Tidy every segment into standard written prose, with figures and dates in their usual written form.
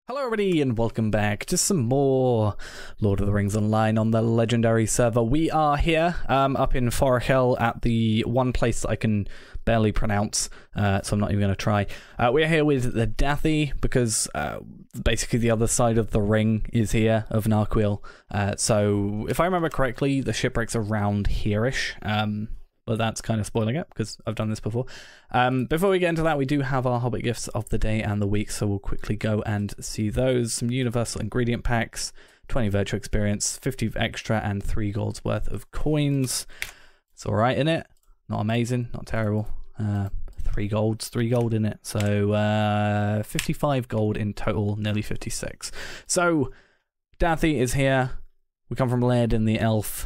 Hello everybody and welcome back to some more Lord of the Rings Online on the legendary server. We are here up in Forochel at the one place that I can barely pronounce, so I'm not even going to try. We're here with the Dathi because basically the other side of the ring is here of Narquil. So if I remember correctly, the shipwreck's around here-ish. But that's kind of spoiling it because I've done this before. Before we get into that, we do have our Hobbit gifts of the day and the week, so we'll quickly go and see those. Some universal ingredient packs, 20 virtual experience, 50 extra, and 3 gold's worth of coins. It's all right in it. Not amazing, not terrible. 3 gold in it. So 55 gold in total, nearly 56. So Dathi is here. We come from Laird in the Elf.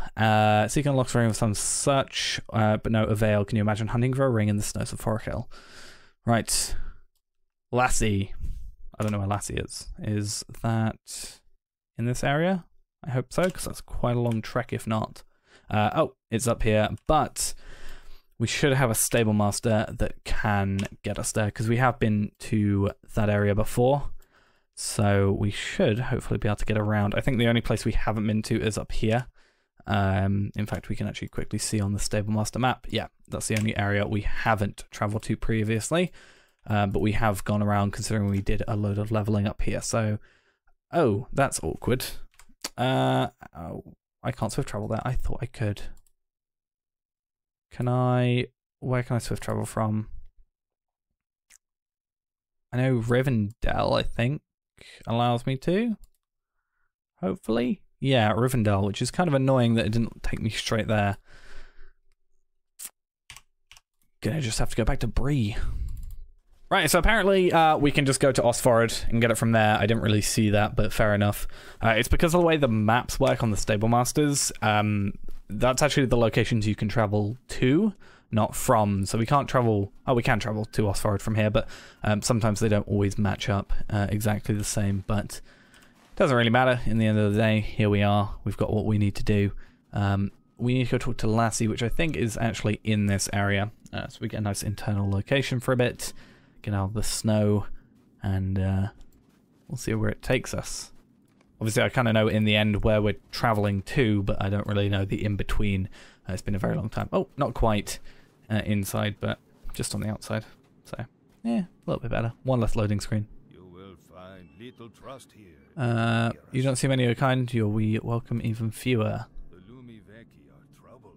Seek unlocks a ring of some such, but no avail. Can you imagine hunting for a ring in the snows of Forochel? Right. Lassie. I don't know where Lassie is. Is that in this area? I hope so, because that's quite a long trek if not. Oh, it's up here. But we should have a stable master that can get us there, because we have been to that area before. So we should hopefully be able to get around. I think the only place we haven't been to is up here. In fact, we can actually quickly see on the Stable Master map. Yeah, that's the only area we haven't traveled to previously. But we have gone around considering we did a load of leveling up here. So, oh, that's awkward. Oh, I can't swift travel there. I thought I could. Can I? Where can I swift travel from? I know Rivendell, I think, allows me to, hopefully. Yeah, Rivendell, which is kind of annoying that it didn't take me straight there. Gonna just have to go back to Bree. Right, so apparently we can just go to Osforod and get it from there. I didn't really see that, but fair enough. It's because of the way the maps work on the Stable Masters. That's actually the locations you can travel to, not from. So we can't travel. Oh, we can travel to Osforod from here, but sometimes they don't always match up exactly the same. But it doesn't really matter. In the end of the day, here we are. We've got what we need to do. We need to go talk to Lassie, which I think is actually in this area. So we get a nice internal location for a bit, get out of the snow, and we'll see where it takes us. Obviously, I kind of know in the end where we're traveling to, but I don't really know the in-between. It's been a very long time. Oh, not quite inside, but just on the outside. So, yeah, a little bit better. One less loading screen. You will find little trust here. You don't see many of your kind. We welcome even fewer. The Lumiveki are trouble.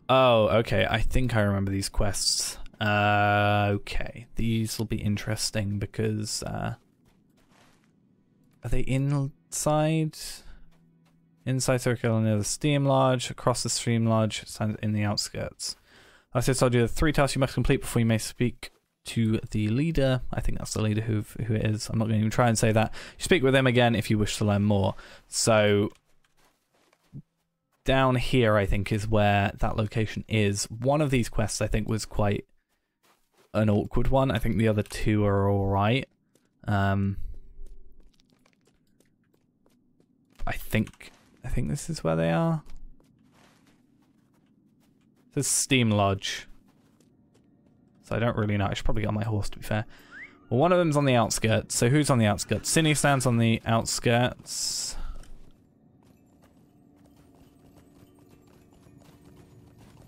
Oh, okay. I think I remember these quests. Okay. These will be interesting because... are they inside? Inside circle near the Steam Lodge, across the Stream Lodge, in the outskirts. I told you the 3 tasks you must complete before you may speak to the leader. I think that's the leader who it is. I'm not going to even try and say that. You speak with him again if you wish to learn more. So down here, I think, is where that location is. One of these quests, I think, was quite an awkward one. I think the other 2 are all right. I think this is where they are. This is Steam Lodge. So I don't really know. I should probably get on my horse, to be fair. Well, one of them's on the outskirts. So who's on the outskirts? Cinny stands on the outskirts.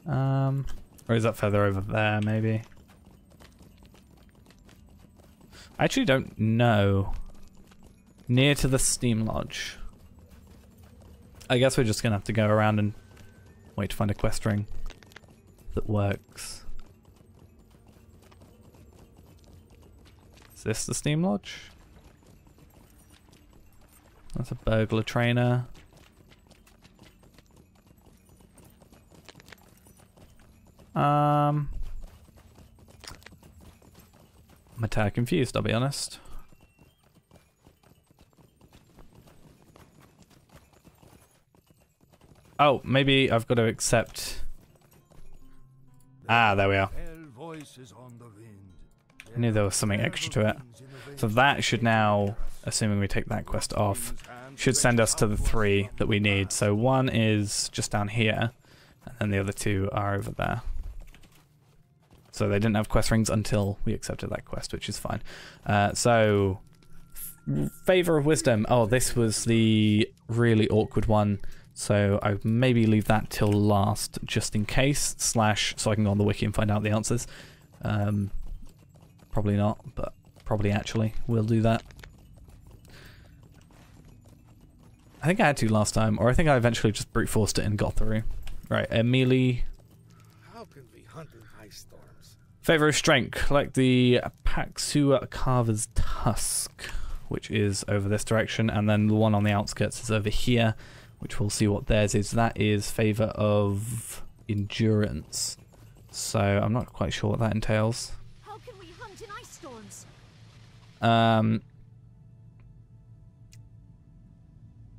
Or is that further over there, maybe? I actually don't know. Near to the Steam Lodge. I guess we're just going to have to go around and wait to find a quest ring that works. Is this the Steam Lodge? That's a burglar trainer. I'm a tad confused, I'll be honest. Oh, maybe I've got to accept... Ah, there we are. I knew there was something extra to it. So that should now, assuming we take that quest off, should send us to the 3 that we need. So one is just down here, and then the other 2 are over there. So they didn't have quest rings until we accepted that quest, which is fine. So Favour of Wisdom. Oh, this was the really awkward one. So I maybe leave that till last, just in case, / so I can go on the wiki and find out the answers. Probably not, but probably actually we'll do that. I think I had to last time, or I think I eventually just brute forced it and got through. Right, Emily. How can we hunt in high storms? Favour of Strength. Collect the Paxua Carver's Tusk, which is over this direction, and then the one on the outskirts is over here, which we'll see what theirs is. That is Favour of Endurance. So I'm not quite sure what that entails. How can we hunt in ice storms?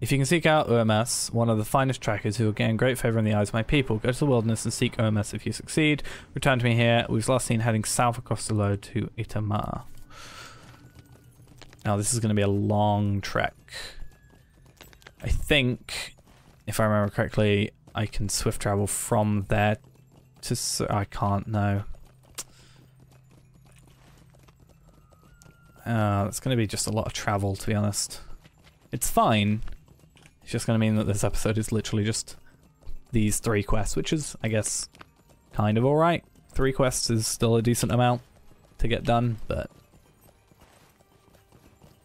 If you can seek out OMS, one of the finest trackers who will gain great favour in the eyes of my people, go to the wilderness and seek OMS. If you succeed, return to me here. We was last seen heading south across the road to Itamar. Now this is going to be a long trek. I think, if I remember correctly, I can swift travel from there to... I can't, no. It's going to be just a lot of travel, to be honest. It's fine. It's just going to mean that this episode is literally just these 3 quests, which is, I guess, kind of alright. 3 quests is still a decent amount to get done, but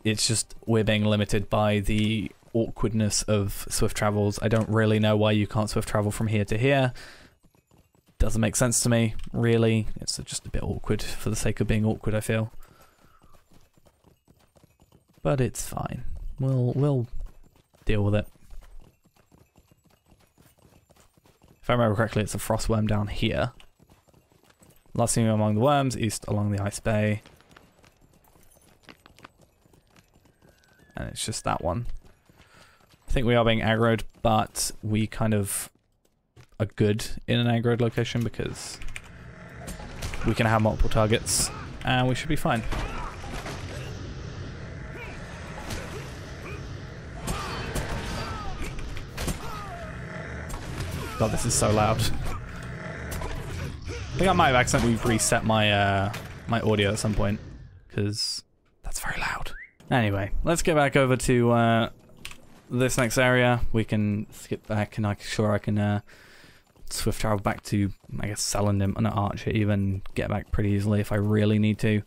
it's just we're being limited by the awkwardness of swift travels. I don't really know why you can't swift travel from here to here. Doesn't make sense to me, really. It's just a bit awkward for the sake of being awkward, I feel. But it's fine. We'll deal with it. If I remember correctly, it's a frost worm down here. Last seen among the worms, east along the ice bay. And it's just that one. I think we are being aggroed, but we kind of are good in an aggroed location because we can have multiple targets and we should be fine. God, this is so loud. I think I might have accidentally reset my my audio at some point because that's very loud. Anyway, let's get back over to this next area. We can skip back, and I'm sure I can swift travel back to, I guess, Celandum and Archer, even get back pretty easily if I really need to.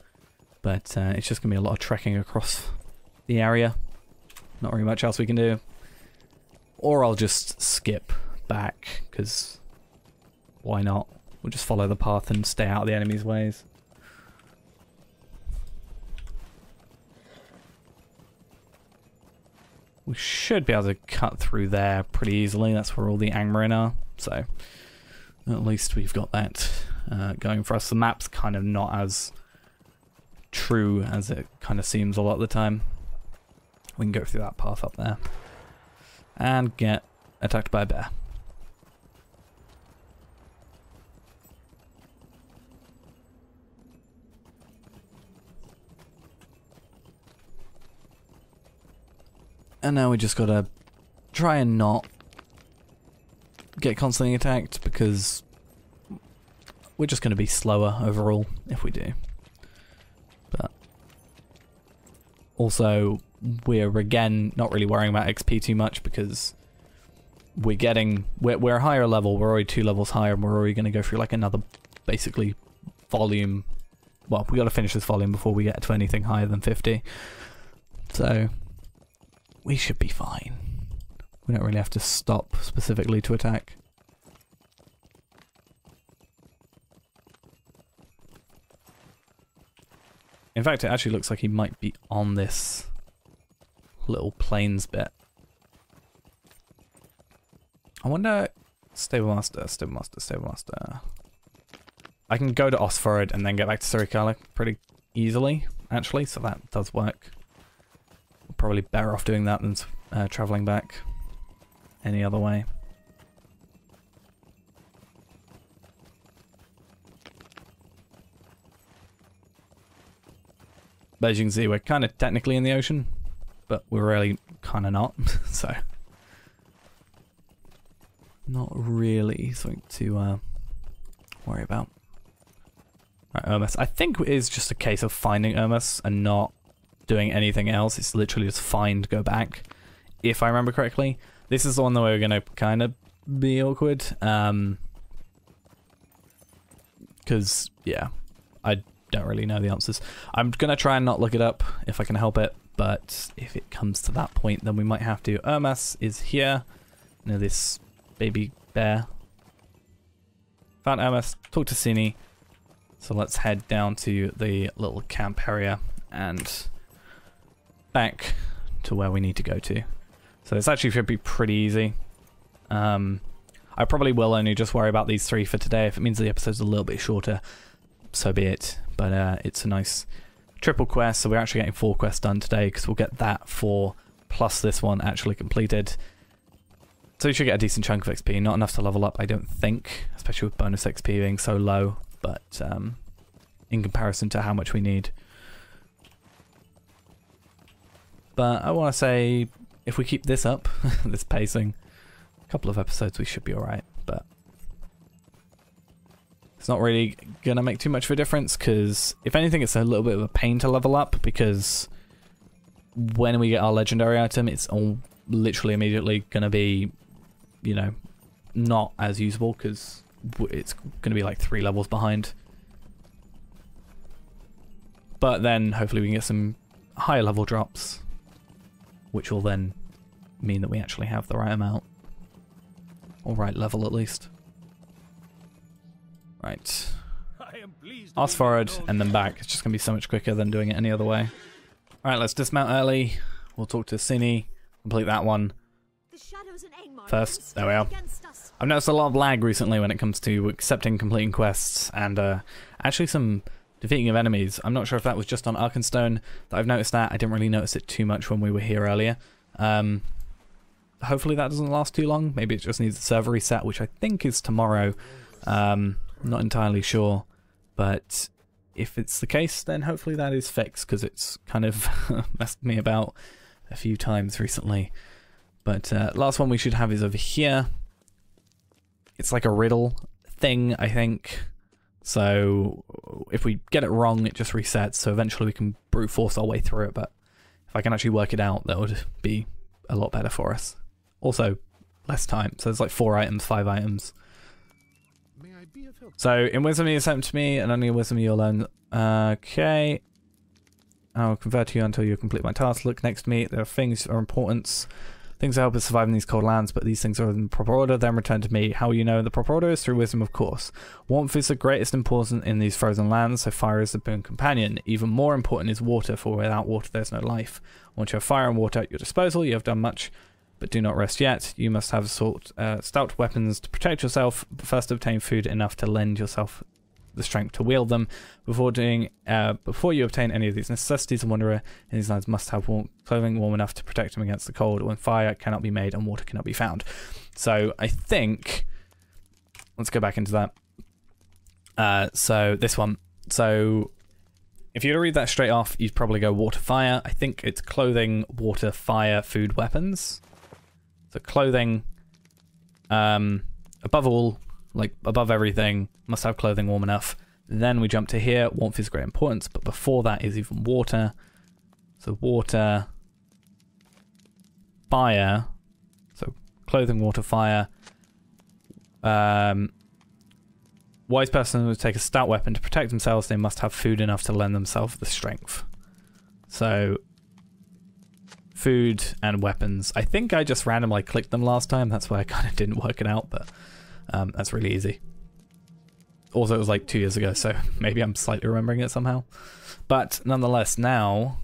But it's just gonna be a lot of trekking across the area. Not really much else we can do. Or I'll just skip back, because why not? We'll just follow the path and stay out of the enemy's ways. We should be able to cut through there pretty easily. That's where all the Angmarin are, so at least we've got that going for us. The map's kind of not as true as it kind of seems a lot of the time. We can go through that path up there and get attacked by a bear. And now we just gotta try and not get constantly attacked, because we're just gonna be slower overall if we do. But also, we're again not really worrying about XP too much, because we're a higher level. We're already 2 levels higher, and we're already gonna go through like another basically volume. Well, we gotta finish this volume before we get to anything higher than 50. So we should be fine. We don't really have to stop specifically to attack. In fact, it actually looks like he might be on this little plains bit. I wonder... Stable Master. I can go to Osforod and then get back to Surikala pretty easily, actually, so that does work. Probably better off doing that than travelling back any other way. But as you can see, we're kind of technically in the ocean, but we're really kind of not, so not really something to worry about. Right, Hermes. I think it is just a case of finding Hermes and not doing anything else. It's literally just find, go back, if I remember correctly. This is the one that we're going to kind of be awkward. Because, yeah, I don't really know the answers. I'm going to try and not look it up if I can help it. But if it comes to that point, then we might have to. Ermas is here. You know, this baby bear. Found Ermas, talk to Cini. So let's head down to the little camp area and back to where we need to go to. So this actually should be pretty easy. I probably will only just worry about these 3 for today. If it means the episode's a little bit shorter, so be it. But it's a nice triple quest, so we're actually getting 4 quests done today because we'll get that 4 plus this one actually completed. So you should get a decent chunk of XP. Not enough to level up, I don't think, especially with bonus XP being so low, but in comparison to how much we need. But I want to say, if we keep this up, this pacing, a couple of episodes we should be alright, but it's not really gonna make too much of a difference because if anything it's a little bit of a pain to level up because when we get our legendary item it's all literally immediately gonna be, you know, not as usable because it's gonna be like 3 levels behind. But then hopefully we can get some higher level drops, which will then mean that we actually have the right amount, or right level at least. Right. Ask forward and then back. It's just going to be so much quicker than doing it any other way. Alright, let's dismount early. We'll talk to Cini. Complete that one first. There we are. I've noticed a lot of lag recently when it comes to accepting completing quests and actually some defeating of enemies. I'm not sure if that was just on Arkenstone that I've noticed that. I didn't really notice it too much when we were here earlier. Hopefully that doesn't last too long. Maybe it just needs a server reset, which I think is tomorrow. I'm not entirely sure, but if it's the case, then hopefully that is fixed, because it's kind of messed me about a few times recently. But last one we should have is over here. It's like a riddle thing, I think. So if we get it wrong, it just resets, so eventually we can brute force our way through it, but if I can actually work it out, that would be a lot better for us. Also, less time, so there's like 4 items, 5 items. So, in wisdom you sent to me, and only in wisdom you'll learn. Okay. I'll convert you until you complete my task. Look next to me. There are things of importance. Things that help us survive in these cold lands, but these things are in the proper order, then return to me. How you know the proper order is through wisdom, of course. Warmth is the greatest importance in these frozen lands, so fire is the boon companion. Even more important is water, for without water there's no life. Once you have fire and water at your disposal, you have done much, but do not rest yet. You must have stout weapons to protect yourself, but first obtain food enough to lend yourself the strength to wield them. Before you obtain any of these necessities, a wanderer in these lands must have clothing warm enough to protect him against the cold, when fire cannot be made and water cannot be found. So I think, let's go back into that. So this one. So if you were to read that straight off, you'd probably go water, fire. I think it's clothing, water, fire, food, weapons. So clothing, above all, like above everything, must have clothing warm enough. Then we jump to here. Warmth is great importance, but before that is even water. So water, fire. So clothing, water, fire. Wise person would take a stout weapon to protect themselves. They must have food enough to lend themselves the strength. So food and weapons. I think I just randomly clicked them last time. That's why I kind of didn't work it out, but that's really easy. Also, it was like 2 years ago, so maybe I'm slightly remembering it somehow. But nonetheless, now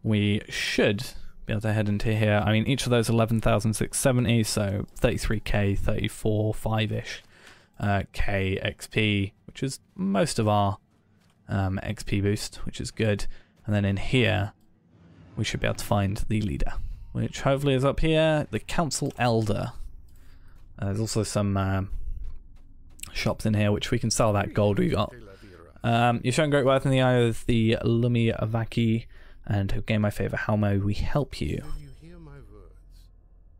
we should be able to head into here. I mean, each of those 11,670, so 33k, 34, 5-ish k XP, which is most of our XP boost, which is good. And then in here, we should be able to find the leader, which hopefully is up here, the Council Elder. There's also some shops in here which we can sell that gold we got. You've shown great worth in the eye of the Lumi Avaki and who gain my favour. How may we help you?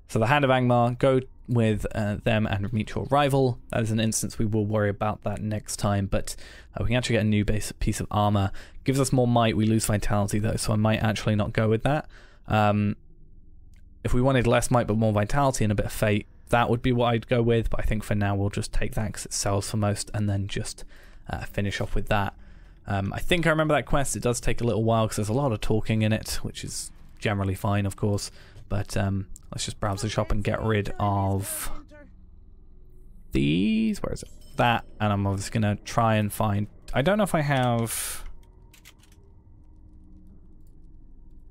So the Hand of Angmar, go with them and mutual rival. That is an instance we will worry about that next time, but we can actually get a new base piece of armor. Gives us more might, we lose vitality though, so I might actually not go with that. If we wanted less might but more vitality and a bit of fate, that would be what I'd go with, but I think for now we'll just take that because it sells for most, and then just finish off with that. I think I remember that quest. It does take a little while because there's a lot of talking in it, which is generally fine, of course, but let's just browse the shop and get rid of these. Where is it? That, and I'm obviously going to try and find... I don't know if I have...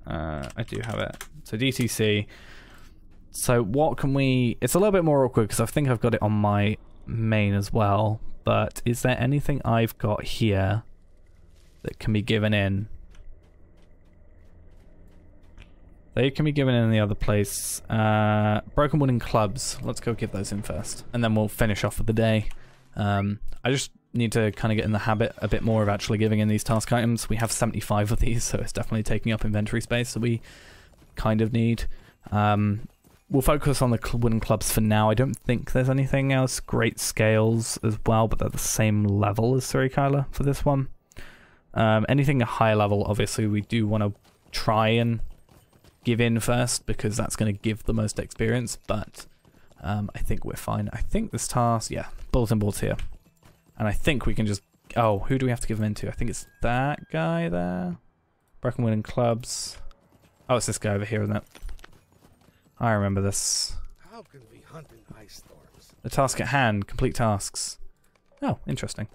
I do have it. So DTC. So what can we... It's a little bit more awkward because I think I've got it on my main as well, but is there anything I've got here that can be given in? They can be given in the other place. Broken wooden clubs. Let's go give those in first, and then we'll finish off for the day. I just need to kind of get in the habit a bit more of actually giving in these task items. We have 75 of these, so it's definitely taking up inventory space that we kind of need. We'll focus on the wooden clubs for now. I don't think there's anything else. Great scales as well, but they're the same level as Forochel for this one. Anything a higher level, obviously, we do want to try and give in first because that's going to give the most experience, but I think we're fine. I think this task, yeah, bulletin board's here. And I think we can just... Oh, who do we have to give them into? I think it's that guy there. Broken wooden clubs. Oh, it's this guy over here, isn't it? I remember this. How can we hunt in ice storms? The task at hand, complete tasks. Oh, interesting.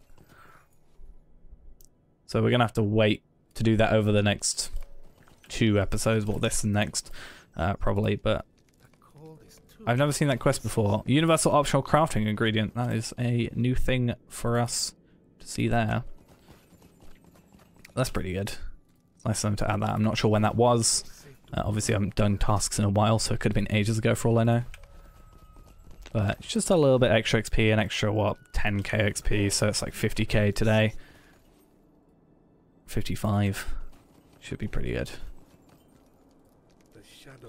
So we're going to have to wait to do that over the next 2 episodes. Well, this and next, probably, but I've never seen that quest before. Universal optional crafting ingredient. That is a new thing for us to see there. That's pretty good. Nice of them to add that. I'm not sure when that was. Obviously, I haven't done tasks in a while, so it could have been ages ago for all I know. But it's just a little bit extra XP, an extra, what, 10k XP, so it's like 50k today. 55. Should be pretty good.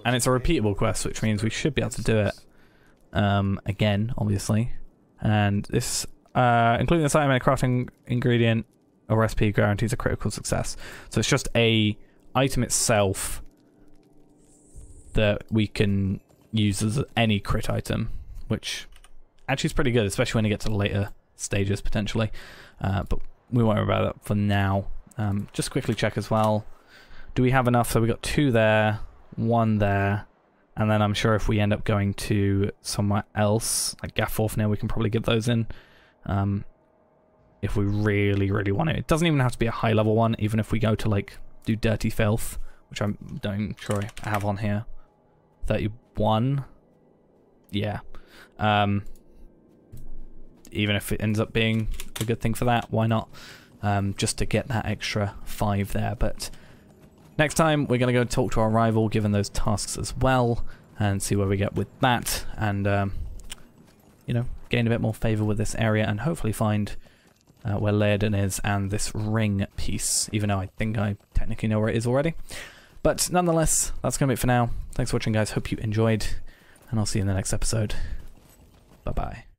And it's a repeatable quest, which means we should be able to do it again, obviously. And this, including this item and a crafting ingredient or recipe, guarantees a critical success. So it's just a item itself that we can use as any crit item, which actually is pretty good, especially when you get to the later stages potentially. But we won't worry about that for now. Just quickly check as well. Do we have enough? So we got 2 there, 1 there, and then I'm sure if we end up going to somewhere else, like Gafforth now, we can probably get those in. If we really, really want it. It doesn't even have to be a high level one, even if we go to like do Dirty Filth, which I'm don't sure I have on here. 31. Yeah. Even if it ends up being a good thing for that, why not? Just to get that extra 5 there. But next time we're going to go talk to our rival, given those tasks as well, and see where we get with that, and you know, gain a bit more favour with this area, and hopefully find where Laerden is and this ring piece, even though I think I technically know where it is already. But nonetheless, that's going to be it for now. Thanks for watching, guys. Hope you enjoyed, and I'll see you in the next episode. Bye-bye.